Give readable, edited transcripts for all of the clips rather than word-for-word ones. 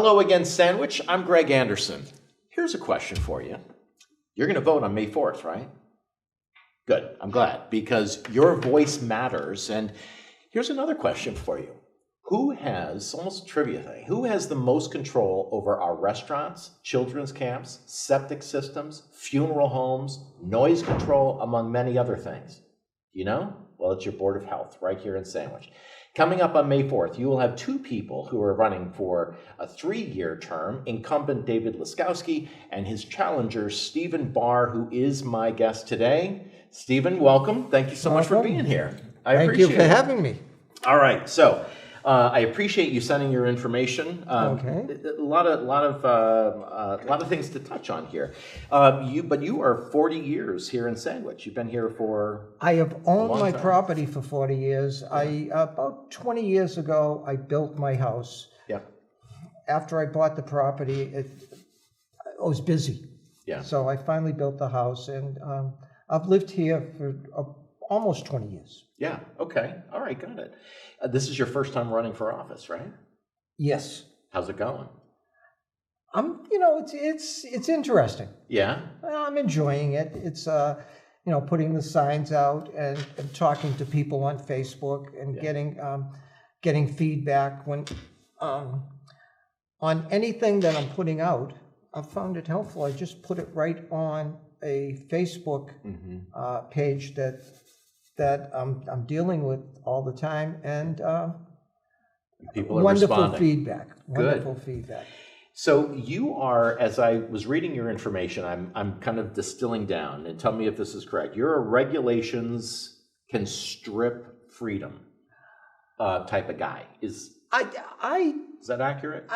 Hello again, Sandwich. I'm Greg Anderson. Here's a question for you. You're going to vote on May 4th, right? Good. I'm glad, because your voice matters. And here's another question for you. Who has, almost a trivia thing, who has the most control over our restaurants, children's camps, septic systems, funeral homes, noise control, among many other things? You know? Well, it's your Board of Health right here in Sandwich. Coming up on May 4th, you will have two people who are running for a 3-year term, incumbent David Laskowski and his challenger, Stephen Barr, who is my guest today. Stephen, welcome. Thank you so much for being here. Thank you for having me. All right, so I appreciate you sending your information. Okay. A lot of things to touch on here. But you are 40 years here in Sandwich. You've been here for. I have owned my property for 40 years. About 20 years ago, I built my house. Yeah. After I bought the property, I was busy. Yeah. So I finally built the house, and I've lived here for almost 20 years. Yeah. Okay. All right. Got it. This is your first time running for office, right? Yes. How's it going? It's interesting. Yeah. I'm enjoying it. It's putting the signs out and talking to people on Facebook and getting feedback when on anything that I'm putting out. I've found it helpful. I just put it right on a Facebook page that I'm dealing with all the time, and people are wonderful responding. Feedback. Wonderful Good. Feedback. So you are, as I was reading your information, I'm kind of distilling down, and tell me if this is correct. You're a regulations can strip freedom type of guy. Is that accurate?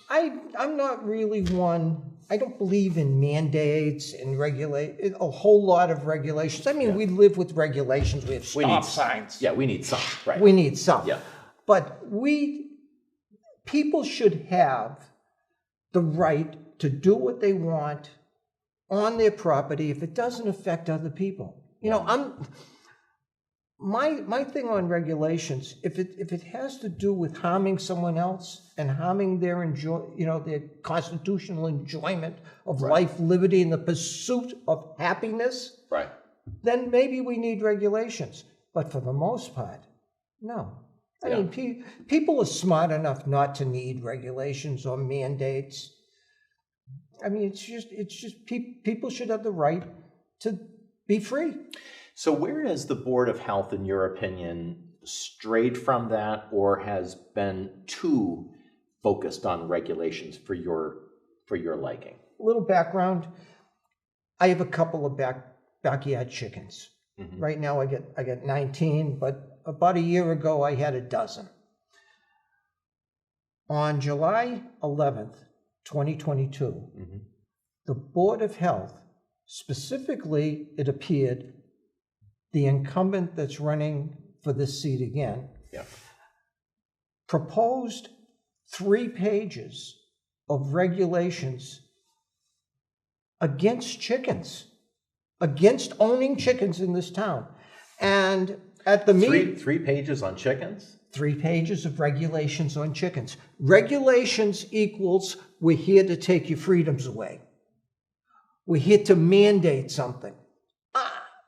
I'm not really one. I don't believe in mandates and a whole lot of regulations. I mean, we live with regulations. We have stop signs. Yeah, we need some. Right. We need some. Yeah. But people should have the right to do what they want on their property if it doesn't affect other people. My thing on regulations, if it has to do with harming someone else and harming their their constitutional enjoyment of life, liberty, and the pursuit of happiness, right, then maybe we need regulations. But for the most part, no. I mean, people are smart enough not to need regulations or mandates. I mean, it's just people should have the right to be free. So where has the Board of Health, in your opinion, strayed from that, or has been too focused on regulations for your liking? A little background. I have a couple of backyard chickens. Mm-hmm. Right now I get 19, but about a year ago I had a dozen. On July 11th, 2022, the Board of Health, specifically it appeared, the incumbent that's running for this seat again, proposed 3 pages of regulations against chickens, against owning chickens in this town. And at the meeting... 3 pages on chickens? 3 pages of regulations on chickens. Regulations equals we're here to take your freedoms away. We're here to mandate something.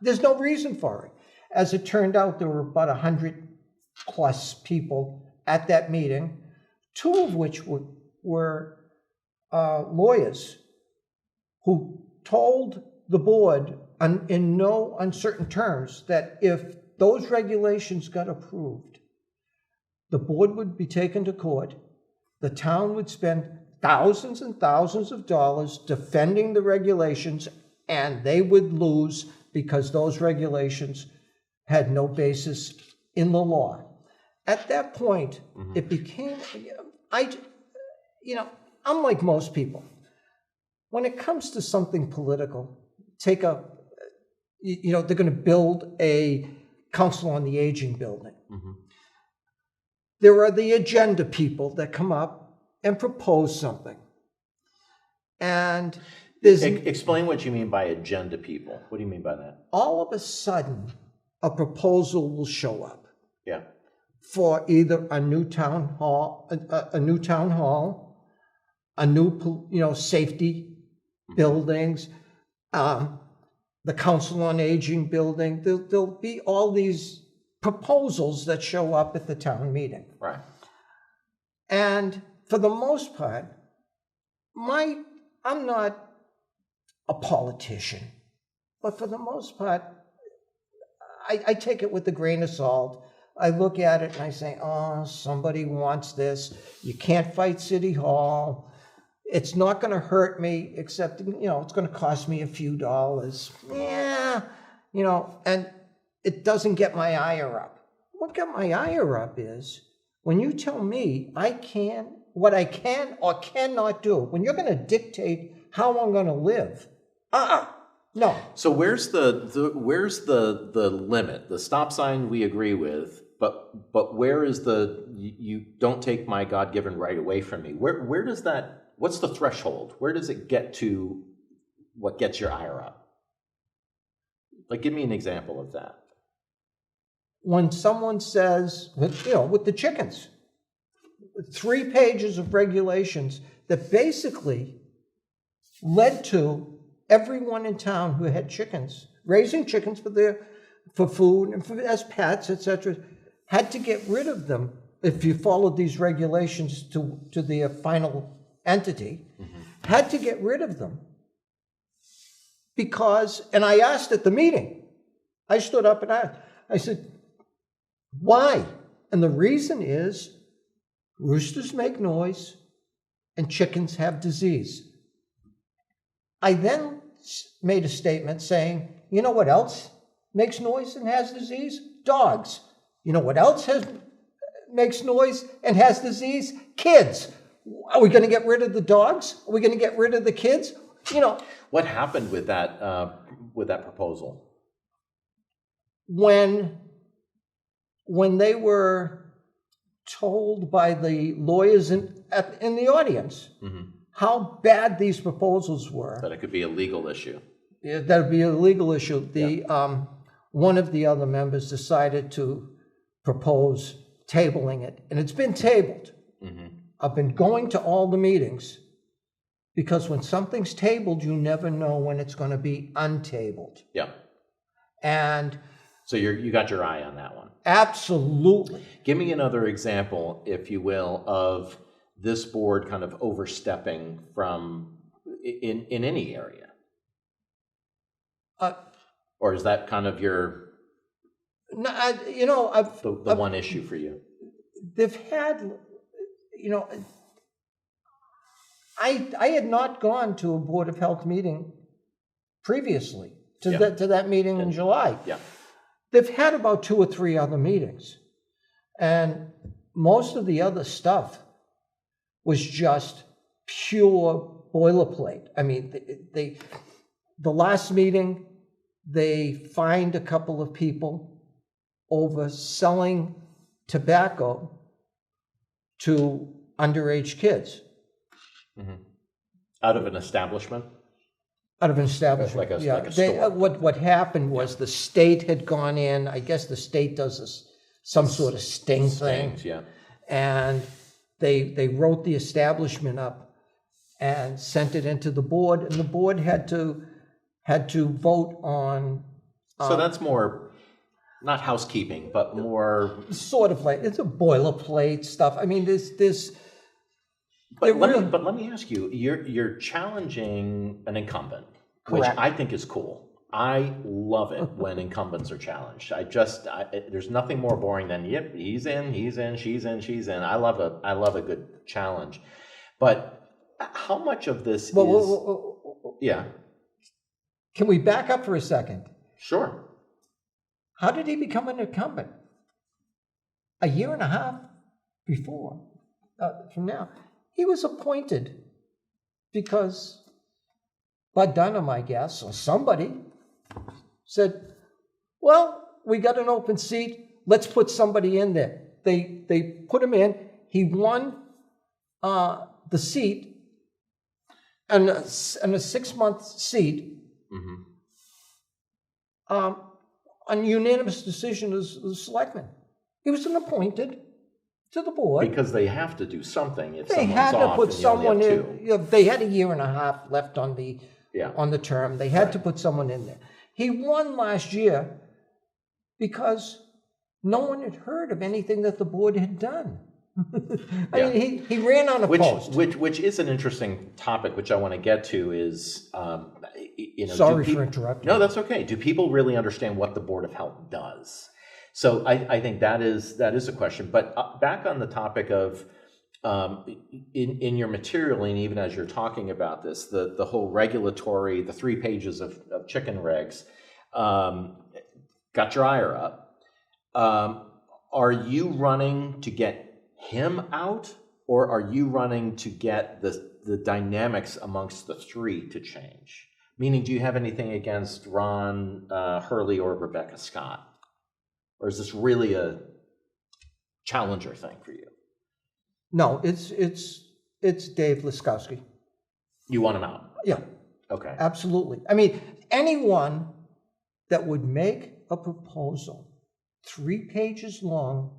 There's no reason for it. As it turned out, there were about 100 plus people at that meeting, 2 of which were lawyers who told the board in no uncertain terms that if those regulations got approved, the board would be taken to court, the town would spend thousands and thousands of dollars defending the regulations, and they would lose because those regulations had no basis in the law. At that point, it became, unlike most people, when it comes to something political, they're going to build a Council on the Aging building. There are the agenda people that come up and propose something. And explain what you mean by agenda people. What do you mean by that? All of a sudden, a proposal will show up. Yeah. for either a new town hall, a new safety buildings, the Council on Aging building. There'll be all these proposals that show up at the town meeting. Right. And for the most part, I'm not a politician, but for the most part, I take it with a grain of salt. I look at it and I say, oh, somebody wants this. You can't fight City Hall. It's not going to hurt me, except, it's going to cost me a few dollars. Yeah, and it doesn't get my ire up. What got my ire up is when you tell me what I can or cannot do, when you're going to dictate how I'm going to live. No. So where's the limit? The stop sign we agree with, but where is you don't take my God-given right away from me? Where does that? What's the threshold? Where does it get to? What gets your ire up? Like, give me an example of that. When someone says, with the chickens, 3 pages of regulations that basically led to everyone in town who had chickens, raising chickens for food and as pets, etc., had to get rid of them if you followed these regulations to their final entity, had to get rid of them because, and I asked at the meeting, I stood up and asked, I said, why? And the reason is roosters make noise and chickens have disease. I then made a statement saying, you know what else makes noise and has disease? Dogs. You know what else makes noise and has disease? Kids. Are we going to get rid of the dogs? Are we going to get rid of the kids? What happened with that proposal? When they were told by the lawyers in the audience how bad these proposals were. That it could be a legal issue. Yeah, that would be a legal issue. One of the other members decided to propose tabling it, and it's been tabled. I've been going to all the meetings because when something's tabled, you never know when it's going to be untabled. Yeah. And so you got your eye on that one. Absolutely. Give me another example, if you will, of this board kind of overstepping from in any area. Or is that kind of your the one issue for you? They've had, I had not gone to a Board of Health meeting previously to that meeting in July. Yeah. They've had about 2 or 3 other meetings, and most of the other stuff was just pure boilerplate. I mean, the last meeting, they fined a couple of people over selling tobacco to underage kids. Out of an establishment? Out of an establishment, like a store. What happened was the state had gone in. I guess the state does some sort of sting thing. Yeah. And they wrote the establishment up and sent it into the board, and the board had to vote on. So that's more, not housekeeping, but more sort of like it's a boilerplate stuff. I mean, there's. But let me ask you, you're challenging an incumbent, which I think is cool. I love it when incumbents are challenged. There's nothing more boring than, yep, he's in, she's in. I love a good challenge. But how much of this yeah. Can we back up for a second? Sure. How did he become an incumbent? A year and a half before, from now. He was appointed because Bud Dunham, I guess, or somebody said, well, we got an open seat. Let's put somebody in there. They put him in. He won the seat, and a 6-month seat on unanimous decision of the selectmen. He was an appointed to the board. Because they have to do something if They someone's had to off put and you only someone have in, two. you know, they had a year and a half left on the term. They had to put someone in there. He won last year because no one had heard of anything that the board had done. I mean, he ran on a post. Which is an interesting topic, which I want to get to is, Sorry for interrupting. No, that's okay. Do people really understand what the Board of Health does? So I think that is a question. But back on the topic of, in your material, and even as you're talking about this, the whole regulatory, the 3 pages of chicken regs, got your ire up. Are you running to get him out, or are you running to get the dynamics amongst the 3 to change? Meaning, do you have anything against Ron Hurley or Rebecca Scott? Or is this really a challenger thing for you? No, it's Dave Laskowski. You want him out? Yeah. Okay. Absolutely. I mean, anyone that would make a proposal 3 pages long,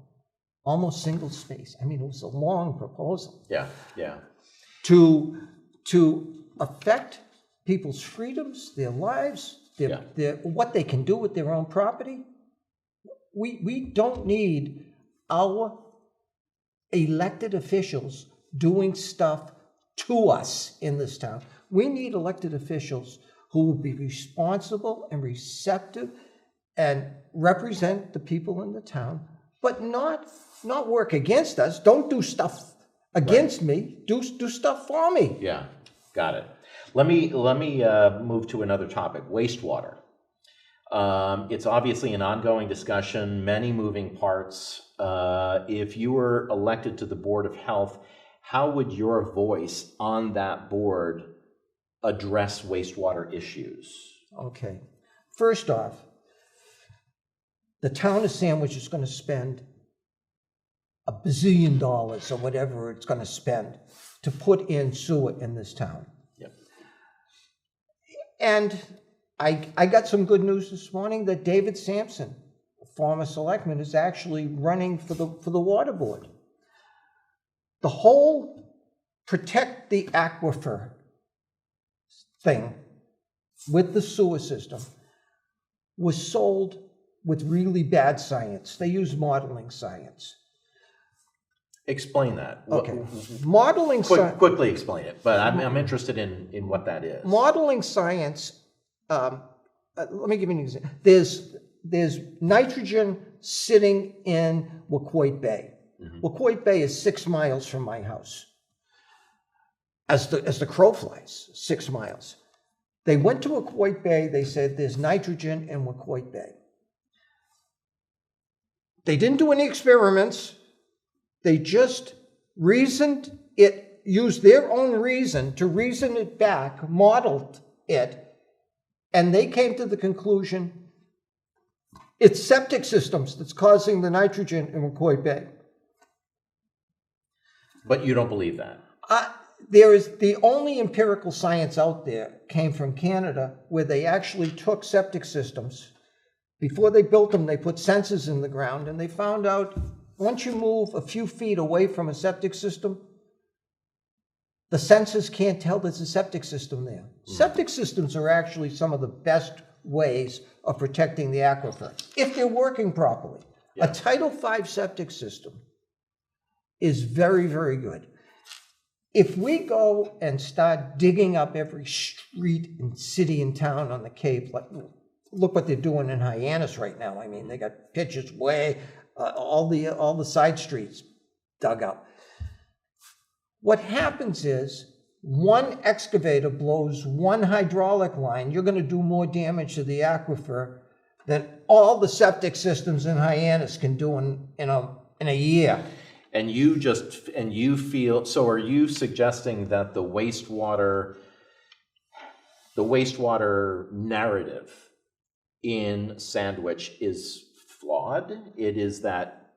almost single space. I mean, it was a long proposal. Yeah. To affect people's freedoms, their lives, their what they can do with their own property. We don't need our elected officials doing stuff to us in this town. We need elected officials who will be responsible and receptive and represent the people in the town, but not work against us. Don't do stuff against me. Do stuff for me. Yeah, got it. Let me move to another topic, wastewater. It's obviously an ongoing discussion, many moving parts. If you were elected to the Board of Health, how would your voice on that board address wastewater issues? Okay. First off, the town of Sandwich is going to spend $1 bazillion or whatever it's going to spend to put in sewer in this town. Yep. And I got some good news this morning that David Sampson, a former selectman, is actually running for the water board. The whole protect the aquifer thing with the sewer system was sold with really bad science. They use modeling science. Explain that. Okay. Modeling science. Quickly explain it, but I'm interested in what that is. Modeling science. Let me give you an example. There's nitrogen sitting in Wacoit Bay. Mm-hmm. Wacoit Bay is 6 miles from my house. As the crow flies, 6 miles. They went to Wacoit Bay. They said there's nitrogen in Wacoit Bay. They didn't do any experiments. They just reasoned it, used their own reason to reason it back, modeled it, and they came to the conclusion it's septic systems that's causing the nitrogen in Wacoit Bay. But you don't believe that? There is the only empirical science out there came from Canada, where they actually took septic systems. Before they built them, they put sensors in the ground, and they found out once you move a few feet away from a septic system, the sensors can't tell there's a septic system there. Septic systems are actually some of the best ways of protecting the aquifer, if they're working properly. Yeah. A Title V septic system is very, very good. If we go and start digging up every street and city and town on the Cape, like look what they're doing in Hyannis right now. I mean, they got pitches way, all the side streets dug up. What happens is one excavator blows one hydraulic line. You're going to do more damage to the aquifer than all the septic systems in Hyannis can do in a year. And you feel, so are you suggesting that the wastewater narrative in Sandwich is flawed? It is that,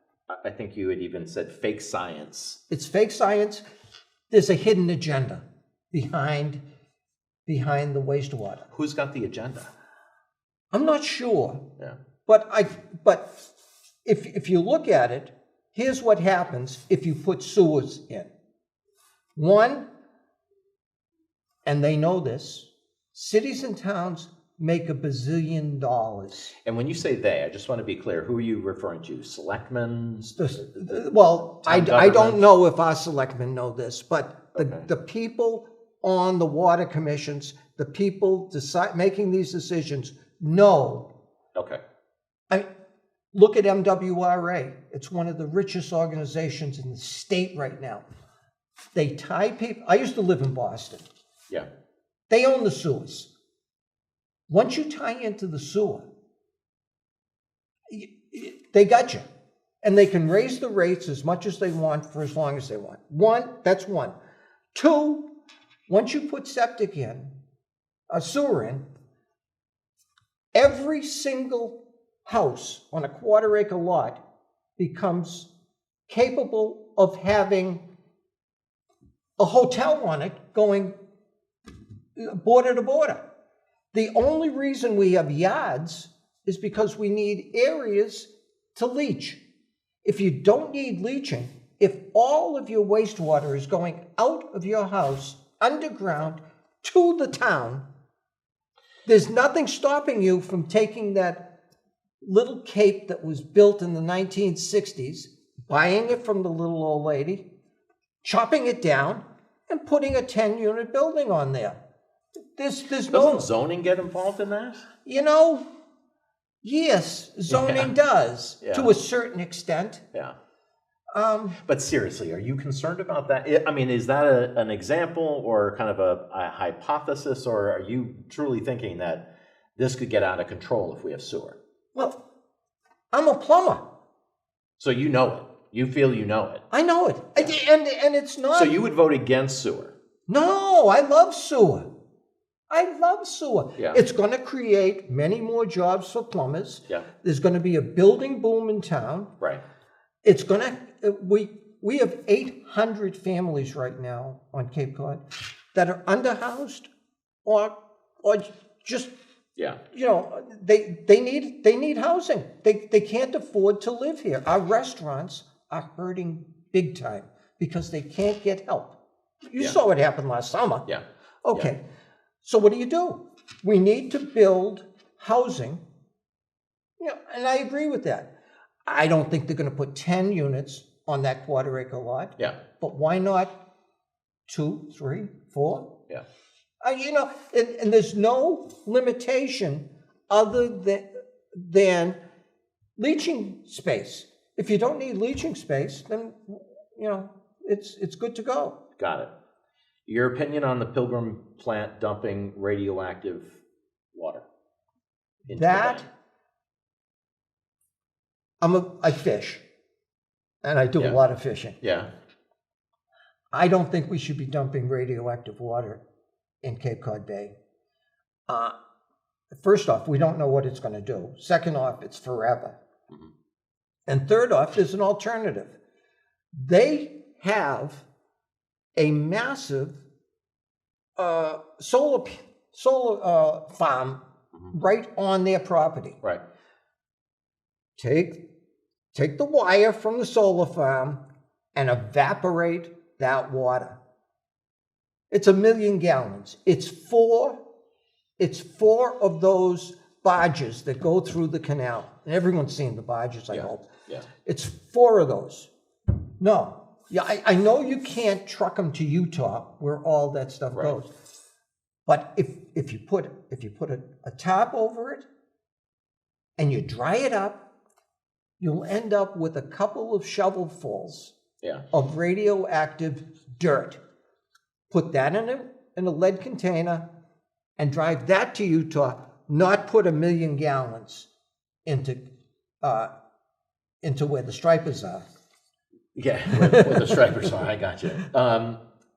I think you had even said fake science. It's fake science. There's a hidden agenda behind the wastewater. Who's got the agenda? I'm not sure. Yeah. But if you look at it, here's what happens if you put sewers in. One, and they know this, cities and towns make $1 bazillion. And when you say they, I just want to be clear, who are you referring to? Selectmen? Well, I Town don't know if our selectmen know this, but Okay. the people on the water commissions, the people making these decisions know. Okay. Look at MWRA. It's one of the richest organizations in the state right now. They tie people. I used to live in Boston. Yeah. They own the sewers. Once you tie into the sewer, they got you. And they can raise the rates as much as they want for as long as they want. That's one. Two, once you put septic in, a sewer in, every single house on a 1/4 acre lot becomes capable of having a hotel on it going border to border. The only reason we have yards is because we need areas to leach. If you don't need leaching, if all of your wastewater is going out of your house underground to the town, there's nothing stopping you from taking that little cape that was built in the 1960s, buying it from the little old lady, chopping it down, and putting a 10-unit building on there. There's no... Doesn't zoning get involved in that? Yes, zoning Yeah. does, Yeah. to a certain extent. Yeah. But seriously, are you concerned about that? I mean, is that an example or kind of a hypothesis, or are you truly thinking that this could get out of control if we have sewer? Well, I'm a plumber. So you know it. You feel you know it. I know it. And it's not... So you would vote against sewer? No, I love sewer. I love sewer. Yeah. It's going to create many more jobs for plumbers. Yeah. There's going to be a building boom in town. Right. It's going to... We have 800 families right now on Cape Cod that are underhoused or just... Yeah. They need housing. They can't afford to live here. Our restaurants are hurting big time because they can't get help. You saw what happened last summer. Yeah. Okay. Yeah. So what do? We need to build housing. And I agree with that. I don't think they're going to put 10 units on that 1/4 acre lot. Yeah. But why not 2, 3, 4? Yeah. And there's no limitation other than leaching space. If you don't need leaching space, then, it's good to go. Got it. Your opinion on the Pilgrim plant dumping radioactive water? That, I fish, and I do a lot of fishing. Yeah. I don't think we should be dumping radioactive water in Cape Cod Bay. First off, we don't know what it's going to do. Second off, it's forever. Mm-hmm. And third off, there's an alternative. They have a massive solar farm right on their property. Right. Take the wire from the solar farm and evaporate that water. It's 1 million gallons. It's four of those barges that go through the canal. And everyone's seen the barges, I hope. Yeah. It's 4 of those. No. Yeah, I know you can't truck them to Utah where all that stuff goes. But if you put a top over it and you dry it up, you'll end up with a couple of shovelfuls of radioactive dirt. Put that in a lead container and drive that to Utah, not put 1 million gallons into where the stripers are. Yeah, where the stripers are. I got you.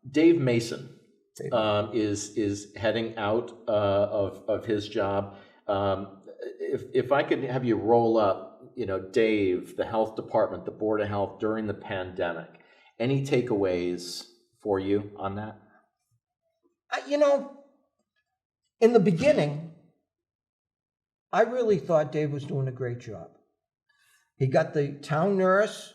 Dave Mason is heading out of his job. If I could have you roll up, Dave, the health department, the Board of Health during the pandemic, any takeaways for you on that? In the beginning, I really thought Dave was doing a great job. He got the town nurse.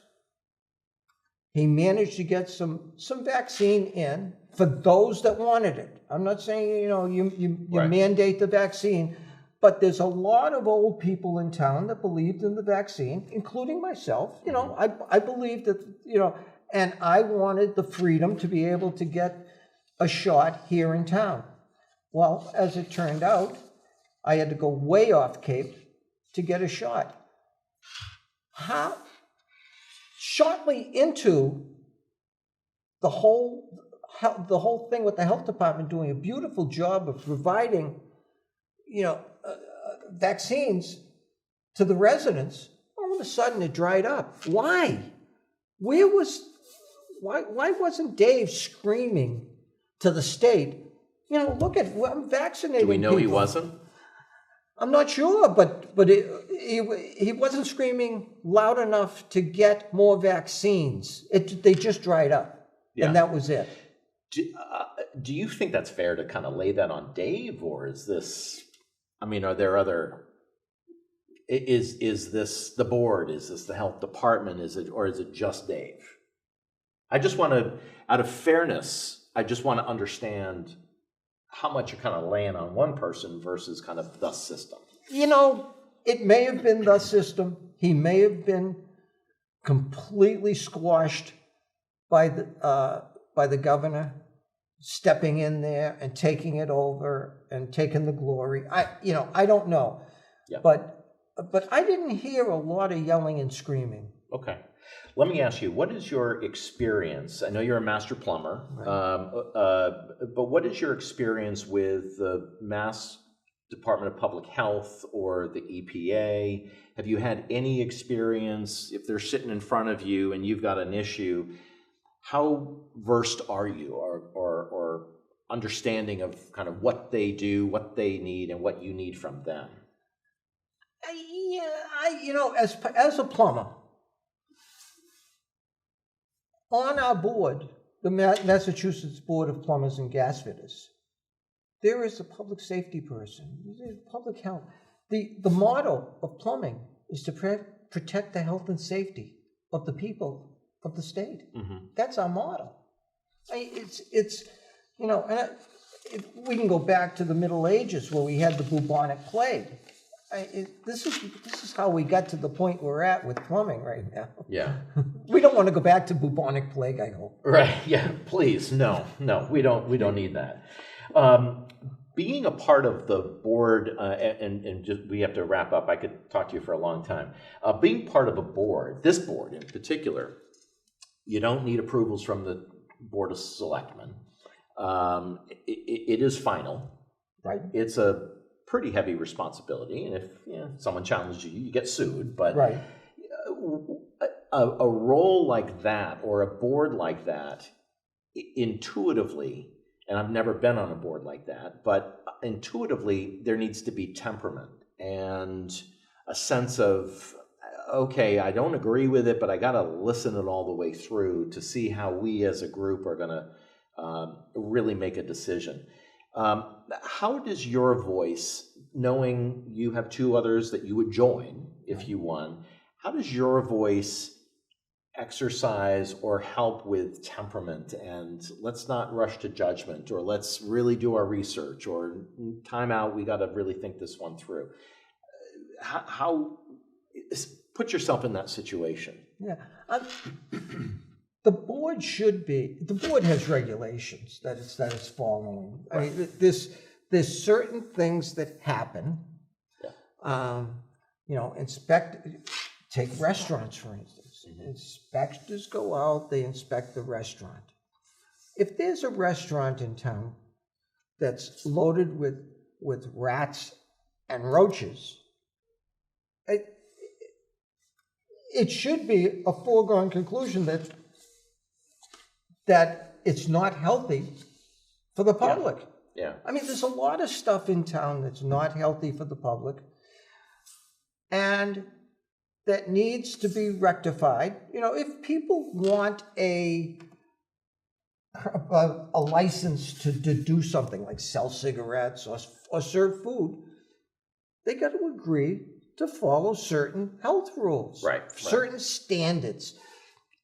He managed to get some vaccine in for those that wanted it. I'm not saying, you Right. mandate the vaccine, but there's a lot of old people in town that believed in the vaccine, including myself. I believed that, and I wanted the freedom to be able to get a shot here in town. Well, as it turned out, I had to go way off Cape to get a shot. Shortly into the whole thing with the health department doing a beautiful job of providing, vaccines to the residents, all of a sudden it dried up. Why? Why wasn't Dave screaming to the state, I'm vaccinating Do we know people. he wasn't? I'm not sure, but he wasn't screaming loud enough to get more vaccines. They just dried up, and that was it. Do you think that's fair to kind of lay that on Dave, or is this? I mean, are there other? Is this the board? Is this the health department? Is it just Dave? I just want to, out of fairness, I just want to understand how much you're kind of laying on one person versus kind of the system. It may have been the system. He may have been completely squashed by the governor stepping in there and taking it over and taking the glory. I don't know. Yeah. But I didn't hear a lot of yelling and screaming. Okay. Let me ask you, what is your experience? I know you're a master plumber, right. But what is your experience with the Mass Department of Public Health or the EPA? Have you had any experience, if they're sitting in front of you and you've got an issue, how versed are you or understanding of kind of what they do, what they need, and what you need from them? As a plumber, on our board, the Massachusetts Board of Plumbers and Gas Fitters, there is a public safety person, public health. The motto of plumbing is to protect the health and safety of the people of the state. Mm-hmm. That's our motto. We can go back to the Middle Ages where we had the bubonic plague. This is how we got to the point we're at with plumbing right now. Yeah. We don't want to go baback to bubonic plague, I hope. Right. Yeah. Please. No, we don't need that. Being a part of the board, and just we have to wrap up. I could talk to you for a long time. Being part of a board, this board in particular, you don't need approvals from the Board of Selectmen. It is final. Right. It's a pretty heavy responsibility, and if someone challenges you, you get sued. But right. A role like that or a board like that, intuitively, and I've never been on a board like that, but intuitively there needs to be temperament and a sense of, okay, I don't agree with it, but I got to listen it all the way through to see how we as a group are going to really make a decision. How does your voice, knowing you have two others that you would join if you won, how does your voice exercise or help with temperament and let's not rush to judgment, or let's really do our research, or time out, we got to really think this one through? How put yourself in that situation? Yeah. The board has regulations that it's following. Right. I mean, there's certain things that happen. Yeah. Take restaurants, for instance. Mm-hmm. Inspectors go out, they inspect the restaurant. If there's a restaurant in town that's loaded with rats and roaches, it should be a foregone conclusion that it's not healthy for the public. Yeah. I mean, there's a lot of stuff in town that's not healthy for the public and that needs to be rectified. If people want a license to do something like sell cigarettes or serve food, they got to agree to follow certain health rules, certain standards.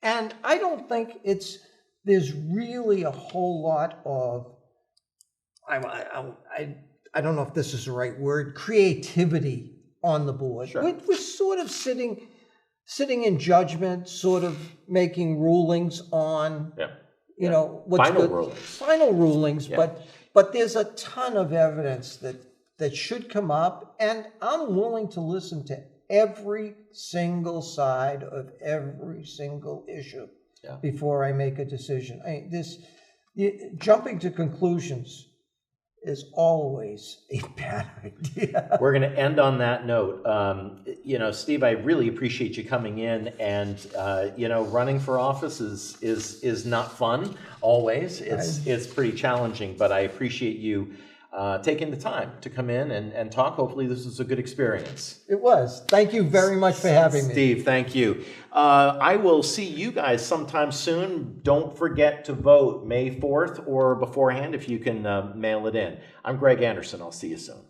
And I don't think there's really a whole lot of, I don't know if this is the right word, creativity on the board. Sure. We're sort of sitting in judgment, sort of making rulings on, you know, what's final rulings. Yeah. But there's a ton of evidence that should come up, and I'm willing to listen to every single side of every single issue before I make a decision. Jumping to conclusions is always a bad idea. We're going to end on that note. You know, Steve, I really appreciate you coming in, and you know, running for office is not fun always. It's pretty challenging, but I appreciate you taking the time to come in and talk. Hopefully this was a good experience. It was. Thank you very much for having me. Steve, thank you. I will see you guys sometime soon. Don't forget to vote May 4th or beforehand if you can mail it in. I'm Greg Anderson. I'll see you soon.